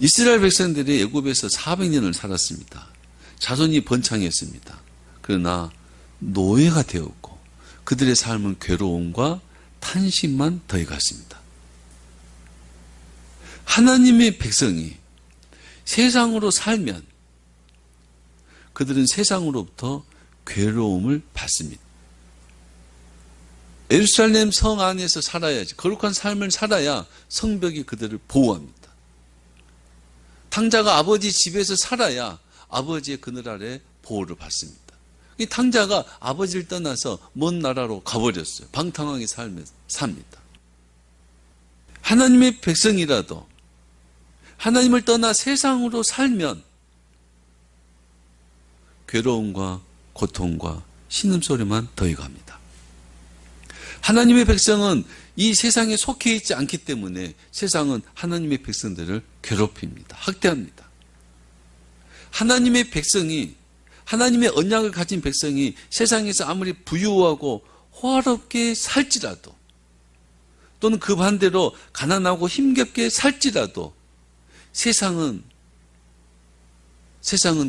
이스라엘 백성들이 애굽에서 400년을 살았습니다. 자손이 번창했습니다. 그러나 노예가 되었고 그들의 삶은 괴로움과 탄식만 더해갔습니다. 하나님의 백성이 세상으로 살면 그들은 세상으로부터 괴로움을 받습니다. 예루살렘 성 안에서 살아야지, 거룩한 삶을 살아야 성벽이 그들을 보호합니다. 탕자가 아버지 집에서 살아야 아버지의 그늘 아래 보호를 받습니다. 이 탕자가 아버지를 떠나서 먼 나라로 가버렸어요. 방탕하게 삽니다. 하나님의 백성이라도 하나님을 떠나 세상으로 살면 괴로움과 고통과 신음소리만 더해갑니다. 하나님의 백성은 이 세상에 속해 있지 않기 때문에 세상은 하나님의 백성들을 괴롭힙니다. 학대합니다. 하나님의 백성이, 하나님의 언약을 가진 백성이 세상에서 아무리 부유하고 호화롭게 살지라도, 또는 그 반대로 가난하고 힘겹게 살지라도 세상은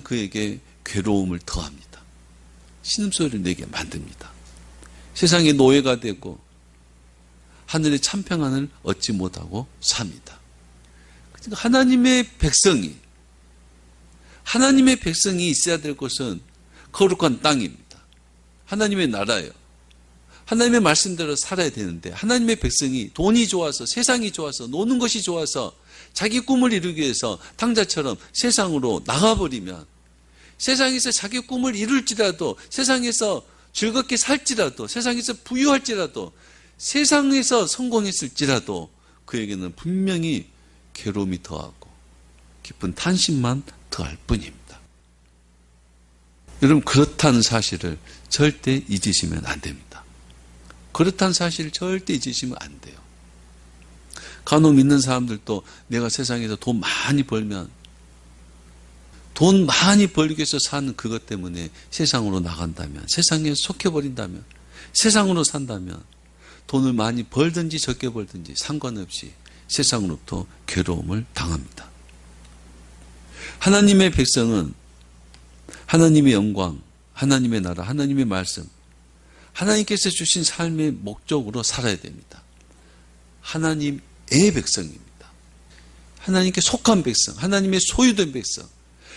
그에게 괴로움을 더합니다. 신음소리를 내게 만듭니다. 세상의 노예가 되고 하늘의 참평안을 얻지 못하고 삽니다. 그러니까 하나님의 백성이 있어야 될 곳은 거룩한 땅입니다. 하나님의 나라예요. 하나님의 말씀대로 살아야 되는데, 하나님의 백성이 돈이 좋아서, 세상이 좋아서, 노는 것이 좋아서 자기 꿈을 이루기 위해서 탕자처럼 세상으로 나가버리면, 세상에서 자기 꿈을 이룰지라도, 세상에서 즐겁게 살지라도, 세상에서 부유할지라도, 세상에서 성공했을지라도 그에게는 분명히 괴로움이 더하고 깊은 탄식만 더할 뿐입니다. 여러분, 그렇다는 사실을 절대 잊으시면 안 됩니다. 그렇다는 사실을 절대 잊으시면 안 돼요. 간혹 믿는 사람들도 내가 세상에서 돈 많이 벌면, 돈 많이 벌기 위해서 사는 그것 때문에 세상으로 나간다면, 세상에 속해버린다면, 세상으로 산다면 돈을 많이 벌든지 적게 벌든지 상관없이 세상으로부터 괴로움을 당합니다. 하나님의 백성은 하나님의 영광, 하나님의 나라, 하나님의 말씀, 하나님께서 주신 삶의 목적으로 살아야 됩니다. 하나님의 백성입니다. 하나님께 속한 백성, 하나님의 소유된 백성,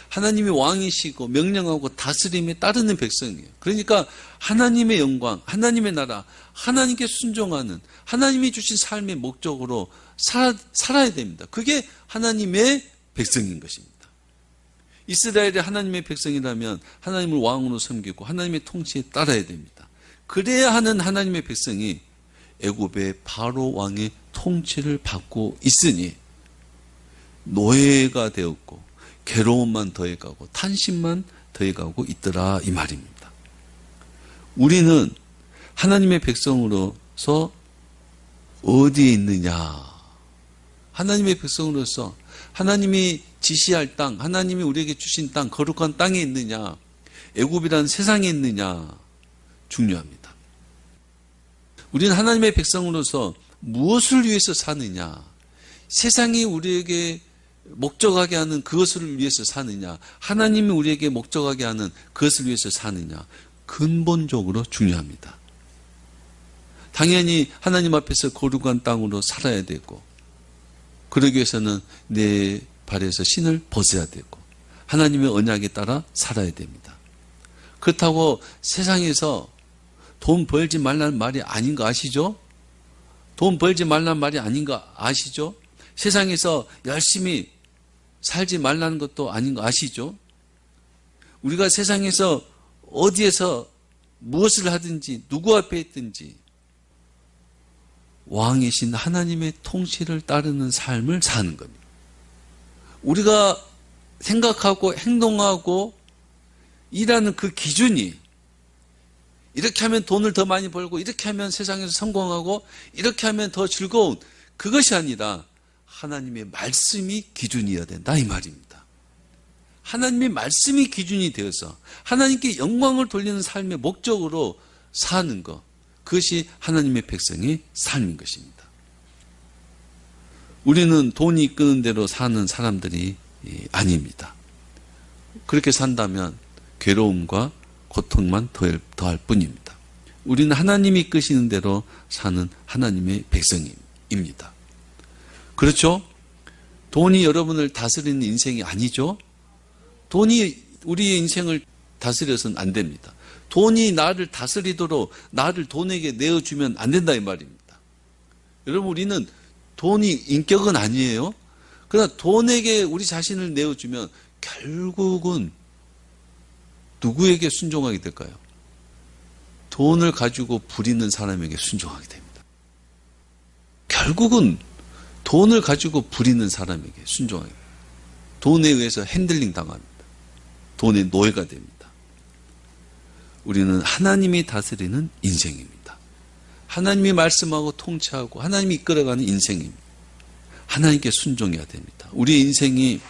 하나님의 왕이시고 명령하고 다스림에 따르는 백성이에요. 그러니까 하나님의 영광, 하나님의 나라, 하나님께 순종하는, 하나님이 주신 삶의 목적으로 살아야 됩니다. 그게 하나님의 백성인 것입니다. 이스라엘이 하나님의 백성이라면 하나님을 왕으로 섬기고 하나님의 통치에 따라야 됩니다. 그래야 하는 하나님의 백성이 애굽의 바로 왕의 통치를 받고 있으니 노예가 되었고 괴로움만 더해가고 탄식만 더해가고 있더라, 이 말입니다. 우리는 하나님의 백성으로서 어디에 있느냐? 하나님의 백성으로서 하나님이 지시할 땅, 하나님이 우리에게 주신 땅, 거룩한 땅에 있느냐? 애굽이라는 세상에 있느냐? 중요합니다. 우리는 하나님의 백성으로서 무엇을 위해서 사느냐? 세상이 우리에게 목적하게 하는 그것을 위해서 사느냐, 하나님이 우리에게 목적하게 하는 그것을 위해서 사느냐, 근본적으로 중요합니다. 당연히 하나님 앞에서 거룩한 땅으로 살아야 되고, 그러기 위해서는 내 발에서 신을 벗어야 되고 하나님의 언약에 따라 살아야 됩니다. 그렇다고 세상에서 돈 벌지 말라는 말이 아닌 거 아시죠? 돈 벌지 말라는 말이 아닌 거 아시죠? 세상에서 열심히 살지 말라는 것도 아닌 거 아시죠? 우리가 세상에서 어디에서 무엇을 하든지 누구 앞에 있든지 왕이신 하나님의 통치를 따르는 삶을 사는 겁니다. 우리가 생각하고 행동하고 일하는 그 기준이 이렇게 하면 돈을 더 많이 벌고 이렇게 하면 세상에서 성공하고 이렇게 하면 더 즐거운, 그것이 아니라 하나님의 말씀이 기준이어야 된다, 이 말입니다. 하나님의 말씀이 기준이 되어서 하나님께 영광을 돌리는 삶의 목적으로 사는 것, 그것이 하나님의 백성의 삶인 것입니다. 우리는 돈이 이끄는 대로 사는 사람들이 아닙니다. 그렇게 산다면 괴로움과 고통만 더할 뿐입니다. 우리는 하나님이 이끄시는 대로 사는 하나님의 백성입니다. 그렇죠? 돈이 여러분을 다스리는 인생이 아니죠? 돈이 우리의 인생을 다스려서는 안 됩니다. 돈이 나를 다스리도록 나를 돈에게 내어주면 안 된다 이 말입니다. 여러분, 우리는 돈이 인격은 아니에요. 그러나 돈에게 우리 자신을 내어주면 결국은 누구에게 순종하게 될까요? 돈을 가지고 부리는 사람에게 순종하게 됩니다. 결국은 돈을 가지고 부리는 사람에게 순종하게 됩니다. 돈에 의해서 핸들링 당합니다. 돈의 노예가 됩니다. 우리는 하나님이 다스리는 인생입니다. 하나님이 말씀하고 통치하고 하나님이 이끌어가는 인생입니다. 하나님께 순종해야 됩니다. 우리의 인생이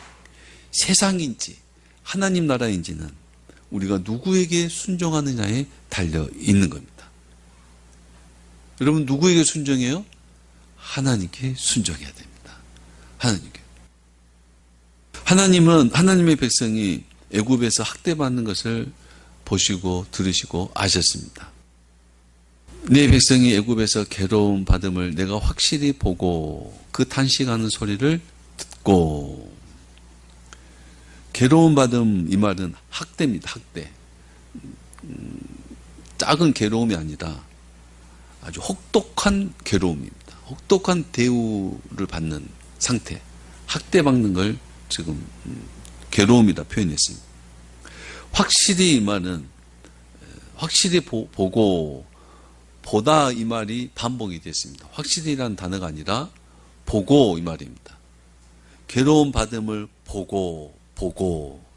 세상인지 하나님 나라인지는 우리가 누구에게 순종하느냐에 달려 있는 겁니다. 여러분, 누구에게 순종해요? 하나님께 순종해야 됩니다. 하나님께. 하나님은 하나님의 백성이 애굽에서 학대받는 것을 보시고 들으시고 아셨습니다. 내 백성이 애굽에서 괴로움 받음을 내가 확실히 보고 그 탄식하는 소리를 듣고. 괴로움 받음, 이 말은 학대입니다. 학대. 작은 괴로움이 아니라 아주 혹독한 괴로움입니다. 혹독한 대우를 받는 상태, 학대받는 걸 지금 괴로움이다 표현했습니다. 확실히, 이 말은 확실히 보고 보다, 이 말이 반복이 됐습니다. 확실히라는 단어가 아니라 보고, 이 말입니다. 괴로움 받음을 보고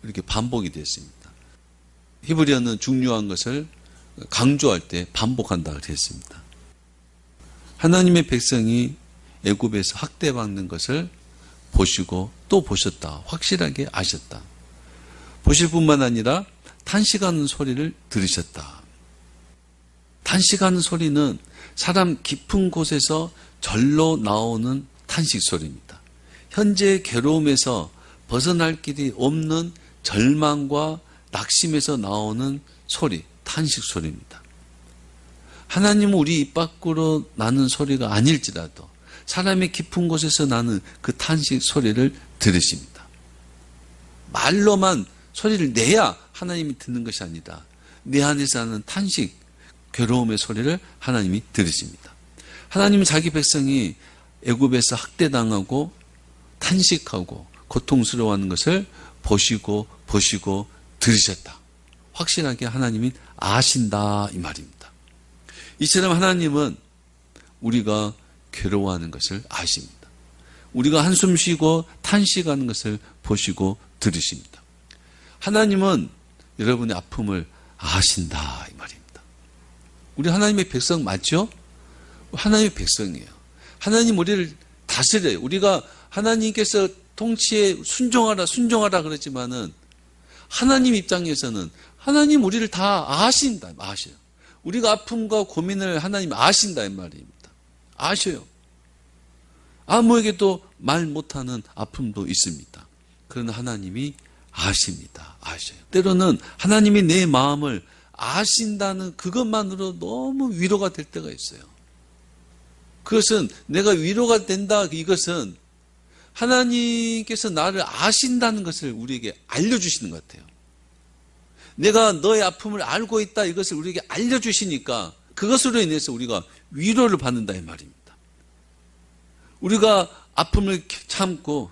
이렇게 반복이 됐습니다. 히브리어는 중요한 것을 강조할 때 반복한다 그랬습니다. 하나님의 백성이 애굽에서 학대받는 것을 보시고 또 보셨다. 확실하게 아셨다. 보실 뿐만 아니라 탄식하는 소리를 들으셨다. 탄식하는 소리는 사람 깊은 곳에서 절로 나오는 탄식 소리입니다. 현재의 괴로움에서 벗어날 길이 없는 절망과 낙심에서 나오는 소리, 탄식 소리입니다. 하나님은 우리 입 밖으로 나는 소리가 아닐지라도 사람의 깊은 곳에서 나는 그 탄식 소리를 들으십니다. 말로만 소리를 내야 하나님이 듣는 것이 아니라 내 안에서 하는 탄식, 괴로움의 소리를 하나님이 들으십니다. 하나님은 자기 백성이 애굽에서 학대당하고 탄식하고 고통스러워하는 것을 보시고 들으셨다. 확실하게 하나님이 아신다 이 말입니다. 이처럼 하나님은 우리가 괴로워하는 것을 아십니다. 우리가 한숨 쉬고 탄식하는 것을 보시고 들으십니다. 하나님은 여러분의 아픔을 아신다 이 말입니다. 우리 하나님의 백성 맞죠? 하나님의 백성이에요. 하나님 우리를 다스려요. 우리가 하나님께서 통치에 순종하라 그러지만은 하나님 입장에서는 하나님 우리를 다 아신다, 아셔요. 우리가 아픔과 고민을 하나님 아신다 이 말입니다. 아셔요. 아무에게도 말 못하는 아픔도 있습니다. 그러나 하나님이 아십니다. 아셔요. 때로는 하나님이 내 마음을 아신다는 그것만으로 너무 위로가 될 때가 있어요. 그것은 내가 위로가 된다, 이것은 하나님께서 나를 아신다는 것을 우리에게 알려주시는 것 같아요. 내가 너의 아픔을 알고 있다, 이것을 우리에게 알려주시니까 그것으로 인해서 우리가 위로를 받는다 이 말입니다. 우리가 아픔을 참고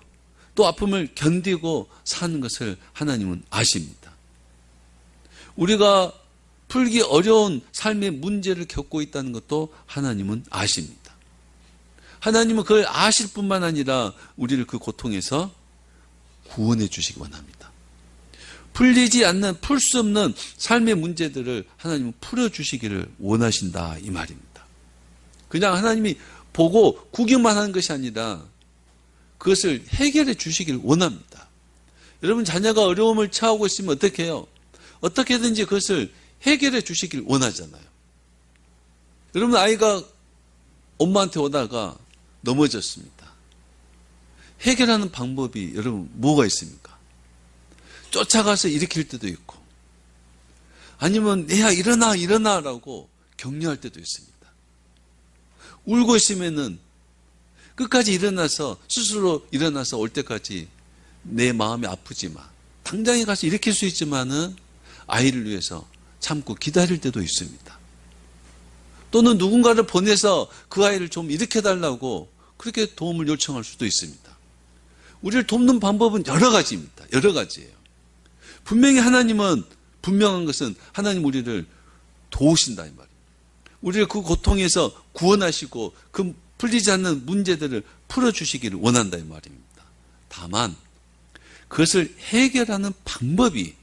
또 아픔을 견디고 사는 것을 하나님은 아십니다. 우리가 풀기 어려운 삶의 문제를 겪고 있다는 것도 하나님은 아십니다. 하나님은 그걸 아실 뿐만 아니라 우리를 그 고통에서 구원해 주시기 원합니다. 풀리지 않는, 풀 수 없는 삶의 문제들을 하나님은 풀어주시기를 원하신다 이 말입니다. 그냥 하나님이 보고 구경만 하는 것이 아니라 그것을 해결해 주시기를 원합니다. 여러분 자녀가 어려움을 처하고 있으면 어떻게 해요? 어떻게든지 그것을 해결해 주시길 원하잖아요. 여러분 아이가 엄마한테 오다가 넘어졌습니다. 해결하는 방법이 여러분 뭐가 있습니까? 쫓아가서 일으킬 때도 있고, 아니면 내야 일어나라고 격려할 때도 있습니다. 울고 있으면은 끝까지 스스로 일어나서 올 때까지 내 마음이 아프지만, 당장에 가서 일으킬 수 있지만은 아이를 위해서 참고 기다릴 때도 있습니다. 또는 누군가를 보내서 그 아이를 좀 일으켜달라고 그렇게 도움을 요청할 수도 있습니다. 우리를 돕는 방법은 여러 가지입니다. 여러 가지예요. 분명히 하나님은, 분명한 것은 하나님 우리를 도우신다 이 말입니다. 우리를 그 고통에서 구원하시고 그 풀리지 않는 문제들을 풀어주시기를 원한다 이 말입니다. 다만 그것을 해결하는 방법이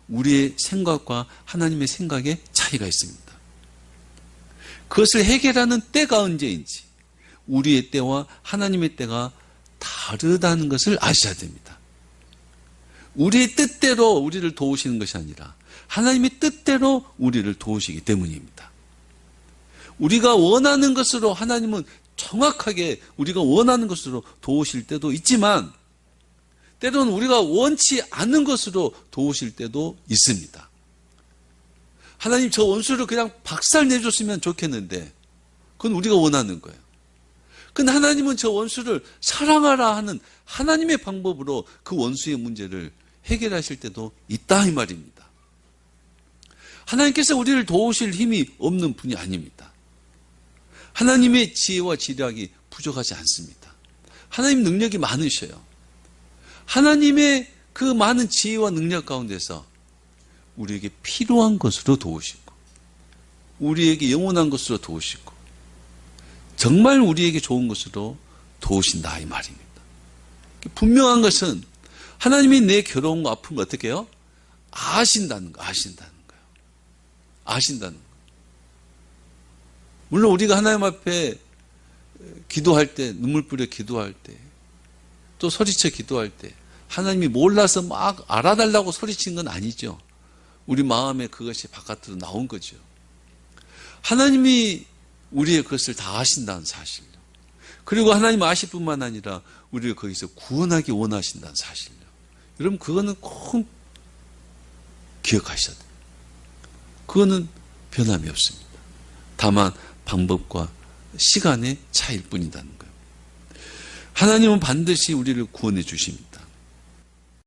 우리의 생각과 하나님의 생각에 차이가 있습니다. 그것을 해결하는 때가 언제인지, 우리의 때와 하나님의 때가 다르다는 것을 아셔야 됩니다. 우리의 뜻대로 우리를 도우시는 것이 아니라 하나님의 뜻대로 우리를 도우시기 때문입니다. 우리가 원하는 것으로 하나님은 정확하게 우리가 원하는 것으로 도우실 때도 있지만, 때로는 우리가 원치 않는 것으로 도우실 때도 있습니다. 하나님 저 원수를 그냥 박살 내줬으면 좋겠는데 그건 우리가 원하는 거예요. 근데 하나님은 저 원수를 사랑하라 하는 하나님의 방법으로 그 원수의 문제를 해결하실 때도 있다 이 말입니다. 하나님께서 우리를 도우실 힘이 없는 분이 아닙니다. 하나님의 지혜와 지략이 부족하지 않습니다. 하나님 능력이 많으셔요. 하나님의 그 많은 지혜와 능력 가운데서 우리에게 필요한 것으로 도우시고, 우리에게 영원한 것으로 도우시고, 정말 우리에게 좋은 것으로 도우신다 이 말입니다. 분명한 것은 하나님이 내 괴로움과 아픔을 어떻게 해요? 아신다는 거예요. 아신다는 거예요. 물론 우리가 하나님 앞에 기도할 때, 눈물 뿌려 기도할 때, 또 소리쳐 기도할 때 하나님이 몰라서 막 알아달라고 소리친 건 아니죠. 우리 마음에 그것이 바깥으로 나온 거죠. 하나님이 우리의 그것을 다 아신다는 사실요. 그리고 하나님 아실 뿐만 아니라 우리를 거기서 구원하기 원하신다는 사실요. 여러분 그거는 꼭 기억하셔야 돼요. 그거는 변함이 없습니다. 다만 방법과 시간의 차이일 뿐이라는 거예요. 하나님은 반드시 우리를 구원해 주십니다.